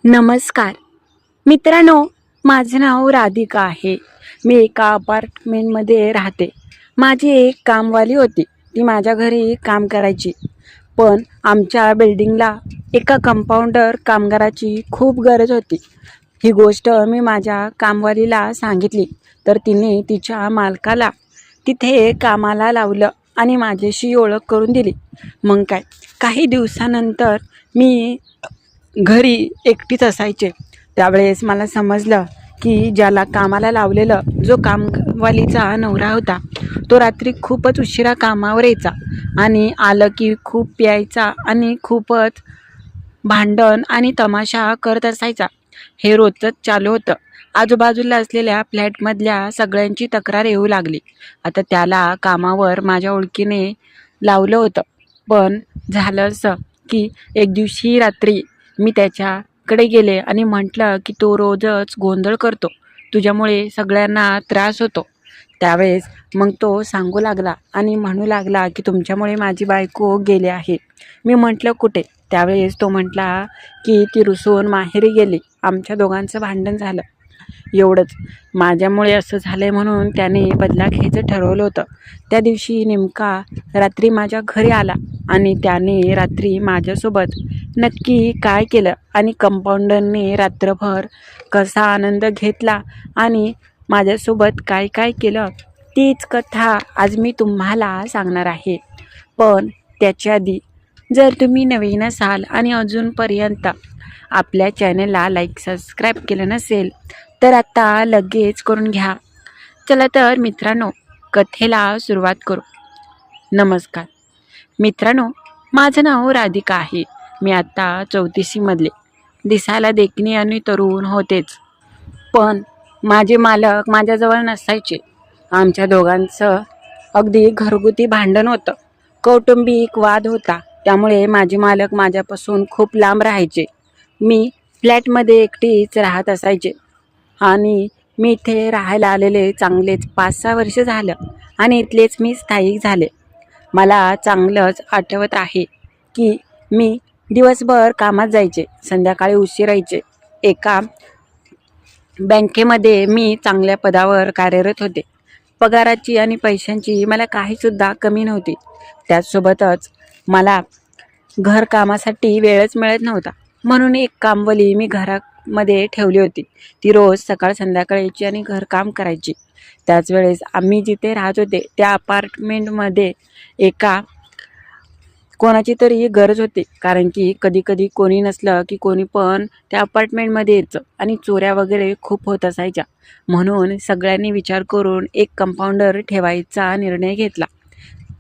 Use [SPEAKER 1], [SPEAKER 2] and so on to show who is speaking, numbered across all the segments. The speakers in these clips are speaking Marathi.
[SPEAKER 1] नमस्कार मित्रांनो, माझं नाव राधिका आहे. मी एका अपार्टमेंटमध्ये राहते. माझी एक कामवाली होती. ती माझ्या घरी काम करायची. पण आमच्या बिल्डिंगला एका कंपाऊंडर कामगाराची खूप गरज होती. ही गोष्ट मी माझ्या कामवालीला सांगितली, तर तिने तिच्या मालकाला तिथे कामाला लावलं आणि माझ्याशी ओळख करून दिली. मग काय, काही दिवसानंतर मी घरी एकटीच असायचे. त्यावेळेस मला समजलं की ज्याला कामाला लावलेलं, जो कामवालीचा नवरा होता, तो रात्री खूपच उशिरा कामावर यायचा आणि आलं की खूप प्यायचा आणि खूपच भांडण आणि तमाशा करत असायचा. हे रोजच चालू होतं. आजूबाजूला असलेल्या फ्लॅटमधल्या सगळ्यांची तक्रार येऊ लागली. आता त्याला कामावर माझ्या ओळखीने लावलं होतं. पण झालं असं की एक दिवशी रात्री मी त्याच्याकडे गेले आणि म्हटलं की तो रोजच गोंधळ करतो, तुझ्यामुळे सगळ्यांना त्रास होतो. त्यावेळेस मग तो सांगू लागला आणि म्हणू लागला की तुमच्यामुळे माझी बायको गेली आहे. मी म्हटलं कुठे? त्यावेळेस तो म्हटला की ती रुसून माहेरी गेली. आमच्या दोघांचं भांडण झालं. एवढंच. माझ्यामुळे असं झालंय म्हणून त्याने बदला घ्यायचं ठरवलं होतं. त्या दिवशी नेमका रात्री माझ्या घरी आला आणि त्याने रात्री माझ्यासोबत नक्की काय केलं आणि कंपाऊंडरने रात्रभर कसा आनंद घेतला आणि माझ्यासोबत काय काय केलं, तीच कथा आज मी तुम्हाला सांगणार आहे. पण त्याच्या आधी, जर तुम्ही नवीन असाल आणि अजूनपर्यंत आपल्या चॅनलला लाईक सबस्क्राईब केलं नसेल तर आता लगेच करून घ्या. चला तर मित्रांनो, कथेला सुरुवात करू. नमस्कार मित्रांनो, माझं नाव राधिका आहे. मी आत्ता 34वीमधले. दिसायला देखणी आणि तरुण होतेच, पण माझे मालक माझ्याजवळ नसायचे. आमच्या दोघांचं अगदी घरगुती भांडण होतं. कौटुंबिक वाद होता. त्यामुळे माझे मालक माझ्यापासून खूप लांब राहायचे. मी फ्लॅटमध्ये एकटीच राहत असायचे आणि मी इथे राहायला आलेले चांगलेच 5-6 वर्ष झालं आणि इथलेच मी स्थायिक झाले. मला चांगलंच आठवत आहे की मी दिवसभर कामात जायचे, संध्याकाळी उशीर यायचे. एका बँकेमध्ये मी चांगल्या पदावर कार्यरत होते. पगाराची आणि पैशांची मला काहीसुद्धा कमी नव्हती. त्याचसोबतच मला घरकामासाठी वेळच मिळत नव्हता. म्हणून एक कामवाली मी घरामध्ये ठेवली होती. ती रोज सकाळ संध्याकाळ यायची आणि घरकाम करायची. त्याच वेळेस आम्ही जिथे राहत होते त्या अपार्टमेंटमध्ये एका कोणाची तरी गरज होती, कारण की कधी कधी कोणी नसलं की कोणी पण त्या अपार्टमेंटमध्ये यायचं आणि चोऱ्या वगैरे खूप होत असायच्या. म्हणून सगळ्यांनी विचार करून एक कंपाऊंडर ठेवायचा निर्णय घेतला.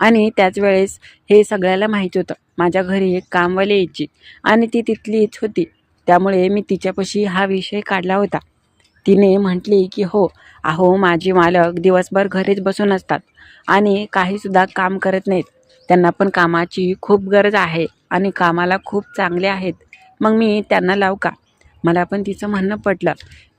[SPEAKER 1] आणि त्याच वेळेस हे सगळ्याला माहीत होतं. माझ्या घरी एक कामवाली यायची आणि ती तिथलीच होती. त्यामुळे मी तिच्यापाशी हा विषय काढला होता. तिने म्हटली की अहो माझे मालक दिवसभर घरीच बसून असतात आणि काहीसुद्धा काम करत नाहीत. त्यांना पण कामाची खूप गरज आहे आणि कामाला खूप चांगले आहेत. मग मी त्यांना लावू का? मला पण तिचं म्हणणं पटलं.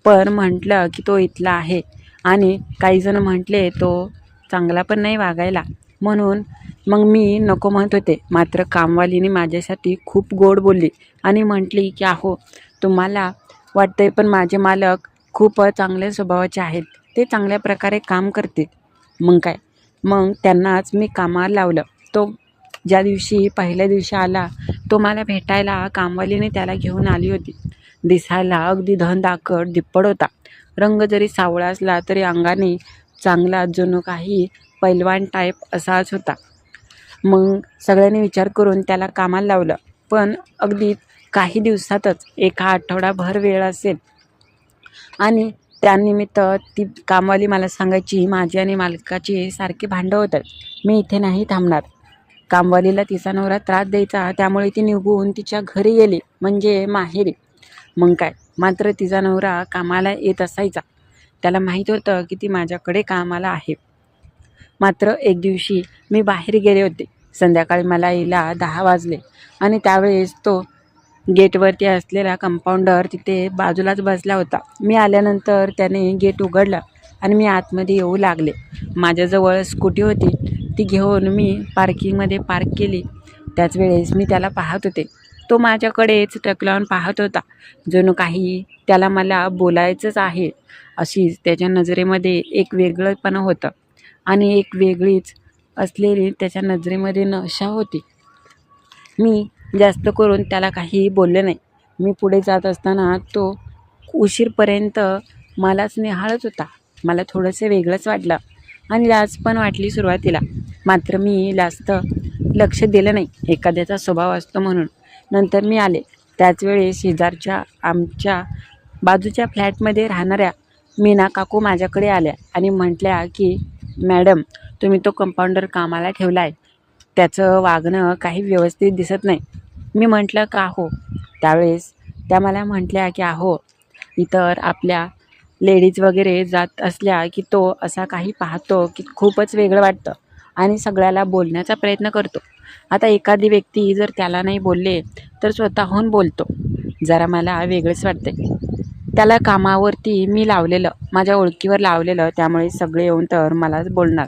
[SPEAKER 1] पण म्हटलं की तो इथला आहे आणि काहीजण म्हटले तो चांगला पण नाही वागायला. म्हणून मग मी नको म्हणत होते. मात्र कामवालीने माझ्यासाठी खूप गोड बोलली आणि म्हटली की अहो तुम्हाला वाटतंय, पण माझे मालक खूप चांगल्या स्वभावाचे आहेत. ते चांगल्या प्रकारे काम करतील. मग काय, मग त्यांनाच मी कामाला लावलं. तो ज्या दिवशी पहिल्या दिवशी आला, तो मला भेटायला कामवालीने त्याला घेऊन आली होती. दिसायला अगदी धनदाकड दिप्पड होता. रंग जरी सावळा असला तरी अंगाने चांगला जणू काही पैलवान टाईप असाच होता. मग सगळ्यांनी विचार करून त्याला कामाला लावलं. पण अगदी काही दिवसातच, एका आठवडाभर वेळ असेल आणि त्यानिमित्त ती कामवाली मला सांगायची माझी आणि मालकाची सारखी भांडं होतात, मी इथे नाही थांबणार. कामवालीला तिचा नवरा त्रास द्यायचा, त्यामुळे ती निघून तिच्या घरी गेली, म्हणजे माहेरी. मग काय, मात्र तिचा नवरा कामाला येत असायचा. त्याला माहीत होतं की ती माझ्याकडे कामाला आहे. मात्र एक दिवशी मी बाहेर गेले होते. संध्याकाळी मला यायला 10 वाजले आणि त्यावेळेस तो गेटवरती असलेला कंपाऊंडर तिथे बाजूलाच बसला होता. मी आल्यानंतर त्याने गेट उघडलं आणि मी आतमध्ये येऊ लागले. माझ्याजवळ स्कूटी होती. ती घेऊन मी पार्किंगमध्ये पार्क केली. त्याच वेळेस मी त्याला पाहत होते. तो माझ्याकडेच टक लावून पाहत होता, जणू काही त्याला मला बोलायचंच आहे. अशीच त्याच्या नजरेमध्ये एक वेगळंपणा होतं आणि एक वेगळीच असलेली त्याच्या नजरेमध्ये नशा होती. मी जास्त करून त्याला काही बोलले नाही. मी पुढे जात असताना तो उशीरपर्यंत मलाच निहाळत होता. मला थोडंसं वेगळंच वाटलं आणि लाज पण वाटली सुरुवातीला. मात्र मी जास्त लक्ष दिलं नाही, एखाद्याचा स्वभाव असतो म्हणून. नंतर मी आले. त्याच वेळेस शेजारच्या आमच्या बाजूच्या फ्लॅटमध्ये राहणाऱ्या मीना काकू माझ्याकडे आल्या आणि म्हटल्या की मॅडम, तुम्ही तो कंपाऊंडर कामाला ठेवला आहे, त्याचं वागणं काही व्यवस्थित दिसत नाही. मी म्हटलं का हो? त्यावेळेस त्या मला म्हटल्या की अहो, इतर आपल्या लेडीज वगैरे जात असल्या की तो असा काही पाहतो की खूपच वेगळं वाटतं आणि सगळ्याला बोलण्याचा प्रयत्न करतो. आता एखादी व्यक्ती जर त्याला नाही बोलले तर स्वतःहून बोलतो. जरा मला वेगळंच वाटतंय. त्याला कामावरती मी लावलेलं, माझ्या ओळखीवर लावलेलं, त्यामुळे सगळे येऊन तर मलाच बोलणार.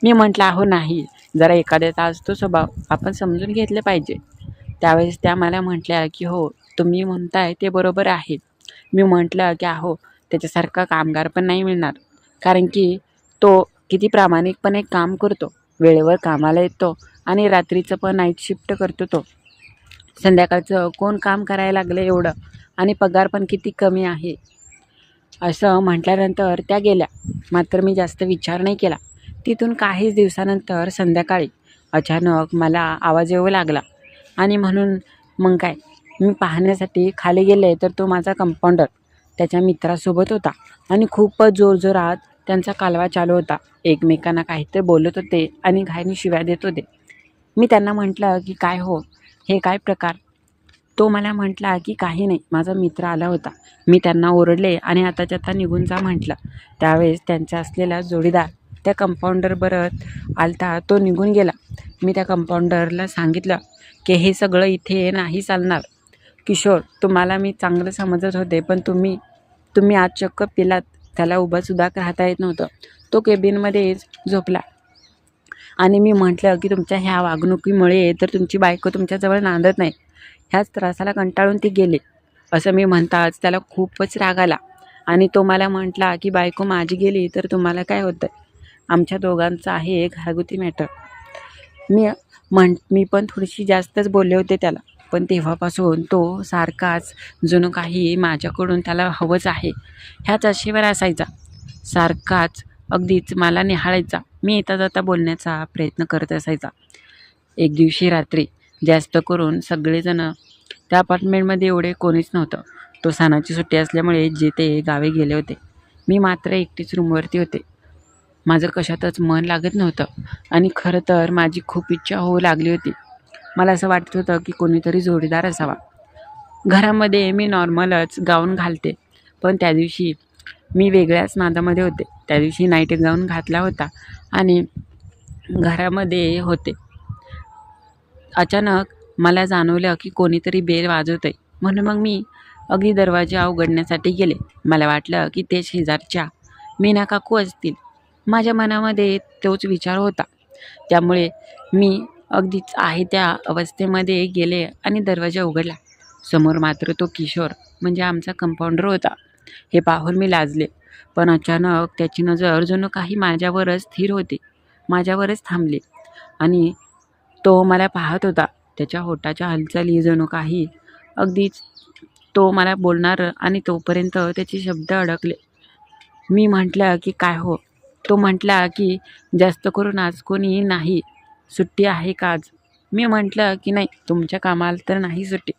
[SPEAKER 1] मी म्हटलं अहो नाही, जरा एखाद्याचा असतो स्वभाव, आपण समजून घेतलं पाहिजे. त्यावेळेस त्या मला म्हटल्या की हो, तुम्ही म्हणताय ते बरोबर आहे. मी म्हटलं की अहो, त्याच्यासारखा कामगार पण नाही मिळणार, कारण की तो किती प्रामाणिकपणे काम करतो, वेळेवर कामाला येतो आणि रात्रीचं पण नाईट शिफ्ट करतो तो. संध्याकाळचं कोण काम करायला लागलं एवढं, आणि पगार पण किती कमी आहे. असं म्हटल्यानंतर त्या गेल्या. मात्र मी जास्त विचार नाही केला. तिथून काहीच दिवसानंतर संध्याकाळी अचानक मला आवाज येऊ लागला आणि म्हणून मग काय, मी पाहण्यासाठी खाली गेले तर तो माझा कंपाऊंडर त्याच्या मित्रासोबत होता आणि खूपच जोरजोरात त्यांचा कालवा चालू होता. एकमेकांना काहीतरी बोलत होते आणि घाईने शिव्या देत होते. मी त्यांना म्हटलं की काय हो, हे काय प्रकार? तो मला म्हटला की काही नाही, माझा मित्र आला होता. मी त्यांना ओरडले आणि आताच्या आता निघून जा म्हटलं. त्यावेळेस त्यांचा असलेला जोडीदार त्या कंपाऊंडरबरोबर आलता, तो निघून गेला. मी त्या कंपाऊंडरला सांगितलं की हे सगळं इथे नाही चालणार. किशोर, तुम्हाला मी चांगलं समजत होते, पण तुम्ही आज चक्क पिलात. त्याला उभंसुद्धा राहता येत नव्हतं. तो केबिनमध्येच झोपला आणि मी म्हटलं की तुमच्या ह्या वागणुकीमुळे तर तुमची बायको तुमच्याजवळ नांदत नाही. ह्याच त्रासाला कंटाळून ती गेली. असं मी म्हणताच त्याला खूपच राग आला आणि तो मला म्हटला की बायको माझी गेली तर तुम्हाला काय होतं? आमच्या दोघांचं आहे घरगुती मॅटर. मी पण थोडीशी जास्तच बोलले होते त्याला. पण तेव्हापासून तो सारखाच जणू काही माझ्याकडून त्याला हवंच आहे ह्याच आशेवर असायचा. सारखाच अगदीच मला निहाळायचा. मी येता जाता बोलण्याचा प्रयत्न करत असायचा. एक दिवशी रात्री जास्त करून सगळेजण त्या अपार्टमेंटमध्ये एवढे कोणीच नव्हतं. तो सणाची सुट्टी असल्यामुळे जे ते गावी गेले होते. मी मात्र एकटीच रूमवरती होते. माझं कशातच मन लागत नव्हतं आणि खरं तर माझी खूप इच्छा होऊ लागली होती. मला असं वाटत होतं की कोणीतरी जोडीदार असावा. घरामध्ये मी नॉर्मलच गाऊन घालते, पण त्या दिवशी मी वेगळ्याच नादामध्ये होते. त्या दिवशी नाईट गाऊन घातला होता आणि घरामध्ये होते. अचानक मला जाणवलं की कोणीतरी बेल वाजवत आहे, म्हणून मग मी अगदी दरवाजा उघडण्यासाठी गेले. मला वाटलं की ते शेजारच्या मीना काकू असतील. माझ्या मनामध्ये तोच विचार होता, त्यामुळे मी अगदीच आहे त्या अवस्थेमध्ये गेले आणि दरवाजा उघडला. समोर मात्र तो किशोर म्हणजे आमचा कंपाऊंडर होता. हे पाहून मी लाजले, पण अचानक त्याची नजर जणू काही माझ्यावरच स्थिर होती, माझ्यावरच थांबली आणि तो मला पाहत होता. त्याच्या होठाच्या हालचाली जणू काही अगदीच तो मला बोलणार आणि तोपर्यंत त्याचे शब्द अडकले. मी म्हटलं की काय हो? तो म्हटला की जास्त करून आज कोणी नाही, सुट्टी आहे का आज? मी म्हटलं की नाही, तुमच्या कामाला तर नाही सुट्टी.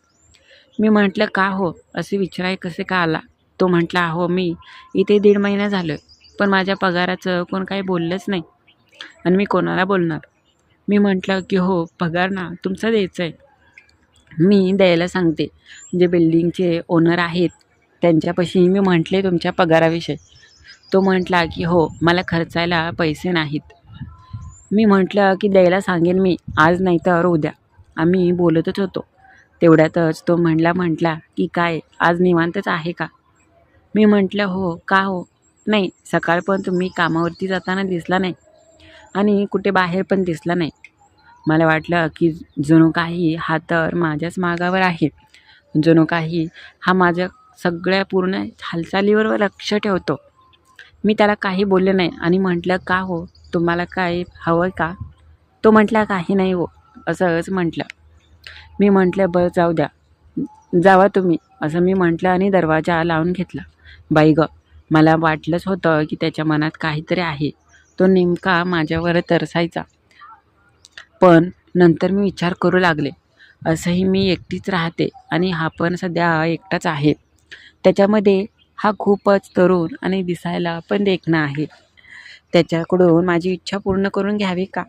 [SPEAKER 1] मी म्हटलं का हो, असे विचाराय कसे का आला? तो म्हटला हो, मी इथे 1.5 महिना झालं, पण माझ्या पगाराचं कोण काही बोललंच नाही आणि मी कोणाला बोलणार? मी म्हटलं की हो, पगार ना तुमचा द्यायचा आहे, मी द्यायला सांगते. जे बिल्डिंगचे ओनर आहेत त्यांच्यापाशी मी म्हटले तुमच्या पगाराविषयी. तो म्हटला की हो, मला खर्चायला पैसे नाहीत. मी म्हटलं की द्यायला सांगेन मी, आज नाही तर उद्या. आम्ही बोलतच होतो. तेवढ्यातच तो म्हटला की काय आज निवांतच आहे का? मी म्हटलं हो. का हो? नाही, सकाळ पण तुम्ही कामावरती जाताना दिसला नाही आणि कुठे बाहेर पण दिसला नाही. मला वाटलं की जणू काही हा तर माझ्याच मागावर आहे. जणू काही हा माझ्या सगळ्या पूर्ण हालचालीवर लक्ष ठेवतो. मी त्याला काही बोलले नाही आणि म्हटलं, "का हो, तुम्हाला काय हवं का?" तो म्हटला, "काही नाही हो," असंच म्हटलं. मी म्हटलं, "बरं जाऊ द्या, जावा तुम्ही," असं मी म्हटलं आणि दरवाजा लावून घेतला. बाई गं, मला वाटलंच होतं की त्याच्या मनात काहीतरी आहे. तो नेमका माझ्यावर तरसायचा. पण नंतर मी विचार करू लागले, असंही मी एकटीच राहते आणि हा पण सध्या एकटाच आहे. त्याच्यामध्ये हा खूपच तरुण आणि दिसायला पण देखणा आहे. त्याच्याकडून माझी इच्छा पूर्ण करून घ्यावी का?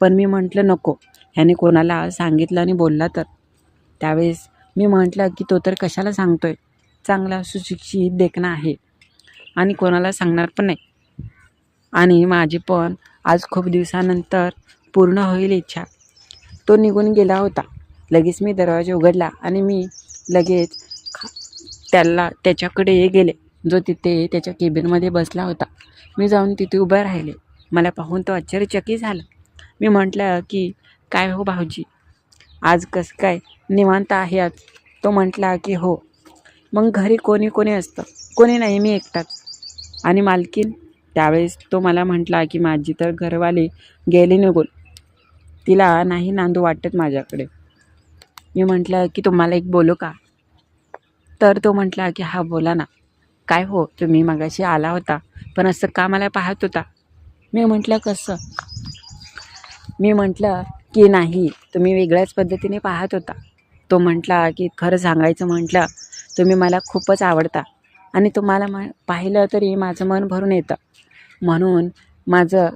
[SPEAKER 1] पण मी म्हटलं नको. ह्याने कोणाला सांगितलं आणि बोलला तर? त्यावेळेस मी म्हटलं की तो तर कशाला सांगतोय? चांगला सुशिक्षित देखणा आहे आणि कोणाला सांगणार पण नाही. आणि माझी पण आज खूप दिवसानंतर पूर्ण होईल इच्छा. तो निघून गेला होता. लगेच मी दरवाजा उघडला आणि मी लगेच त्याच्याकडे गेले, जो तिथे त्याच्या केबिनमध्ये बसला होता. मी जाऊन तिथे उभं राहिले. मला पाहून तो आश्चर्यचकित झाला. मी म्हटलं की, "काय हो भाऊजी, आज कसं काय निवांत आहे आज?" तो म्हटला की, "हो." "मग घरी कोणी कोणी असतं?" "कोणी नाही, मी एकटाच." "आणि मालकीन?" त्यावेळेस तो मला म्हटला की, "माझी तर घरवाली गेली निघून. तिला नाही नांदू वाटत माझ्याकडे." मी म्हटलं की, "तुम्हाला एक बोलू का?" तर तो म्हटला की, "हां बोला ना." "काय हो, तुम्ही मगाशी आला होता, पण असं का मला पाहत होता?" मी म्हटलं, "कसं?" मी म्हटलं की, "नाही, तुम्ही वेगळ्याच पद्धतीने पाहत होता." तो म्हटला की, "खरं सांगायचं म्हटलं, तुम्ही मला खूपच आवडता आणि तुम्हाला पाहिलं तरी माझं मन भरून येतं. म्हणून माझं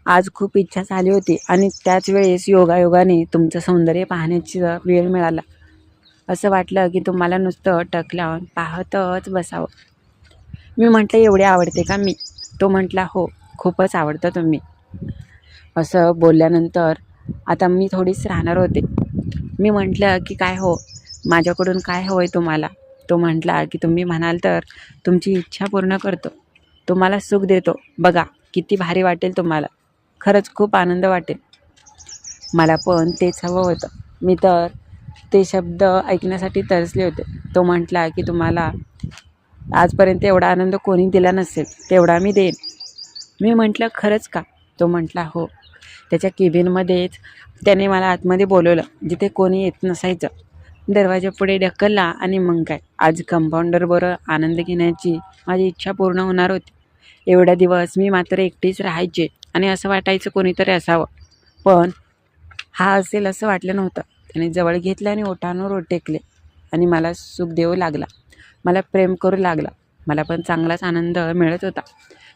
[SPEAKER 1] आज खूप इच्छा झाली होती आणि त्याच वेळेस योगायोगाने तुमचं सौंदर्य पाहण्याची वेळ मिळाला. असं वाटलं की तुम्हाला नुसतं टक लावून पाहतच बसावं." मी म्हटलं, "एवढे आवडते का मी?" तो म्हटला, "हो, खूपच आवडतं तुम्ही." असं बोलल्यानंतर आता मी थोडीच राहणार होते. मी म्हटलं की, "काय हो, माझ्याकडून काय हवं आहे तुम्हाला?" तो म्हटला की, "तुम्ही म्हणाल तर तुमची इच्छा पूर्ण करतो. तुम्हाला सुख देतो. बघा किती भारी वाटेल तुम्हाला. खरंच खूप आनंद वाटेल." मला पण तेच हवं होतं. मी तर ते शब्द ऐकण्यासाठी तरसले होते. तो म्हटला की, "तुम्हाला आजपर्यंत एवढा आनंद कोणी दिला नसेल, तेवढा मी देईन." मी म्हटलं, "खरंच का?" तो म्हटला, "हो." त्याच्या केबिनमध्येच त्याने मला आतमध्ये बोलवलं, जिथे कोणी येत नसायचं. दरवाजापुढे ढकलला आणि मग काय, आज कंपाऊंडरबरोबर आनंद घेण्याची माझी इच्छा पूर्ण होणार होती. एवढ्या दिवस मी मात्र एकटीच राहायचे आणि असं वाटायचं कोणीतरी असावं. पण हा असेल असं वाटलं नव्हतं. त्याने जवळ घेतलं आणि ओठांवर ओठ टेकले आणि मला सुख देऊ लागला. मला प्रेम करू लागला. मला पण चांगलाच आनंद मिळत होता.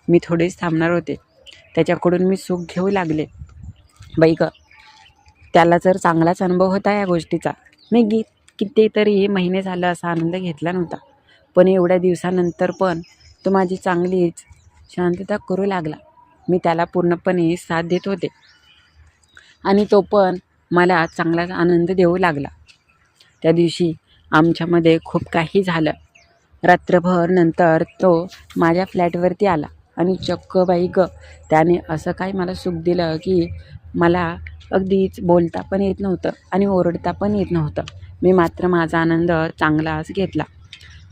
[SPEAKER 1] मी थोडेच थांबणार होते. त्याच्याकडून मी सुख घेऊ लागले. बाई गं, त्याला जर चांगलाच अनुभव होता या गोष्टीचा. मी कितीतरी महिने झालं असा आनंद घेतला नव्हता. पण एवढ्या दिवसानंतर पण तो माझी चांगलीच शांतता करू लागला. मी त्याला पूर्णपणे साथ देत होते आणि तो पण मला चांगलाच आनंद देऊ लागला. त्या दिवशी आमच्यामध्ये खूप काही झालं. रात्रभर नंतर तो माझ्या फ्लॅटवरती आला आणि चक्क बाई गं, त्याने असं काय मला सुख दिलं की मला अगदीच बोलता पण येत नव्हतं आणि ओरडता पण येत नव्हतं. मी मात्र माझा आनंद चांगलाच घेतला.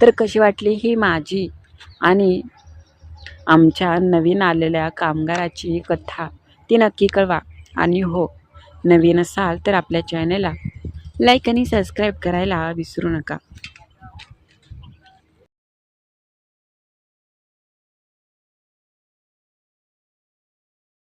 [SPEAKER 1] तर कशी वाटली ही माझी आणि आमच्या नवीन आलेल्या कामगाराची कथा, ती नक्की कळवा. आणि हो, नवीन असाल तर आपल्या चॅनलला लाईक आणि सबस्क्राईब करायला विसरू नका.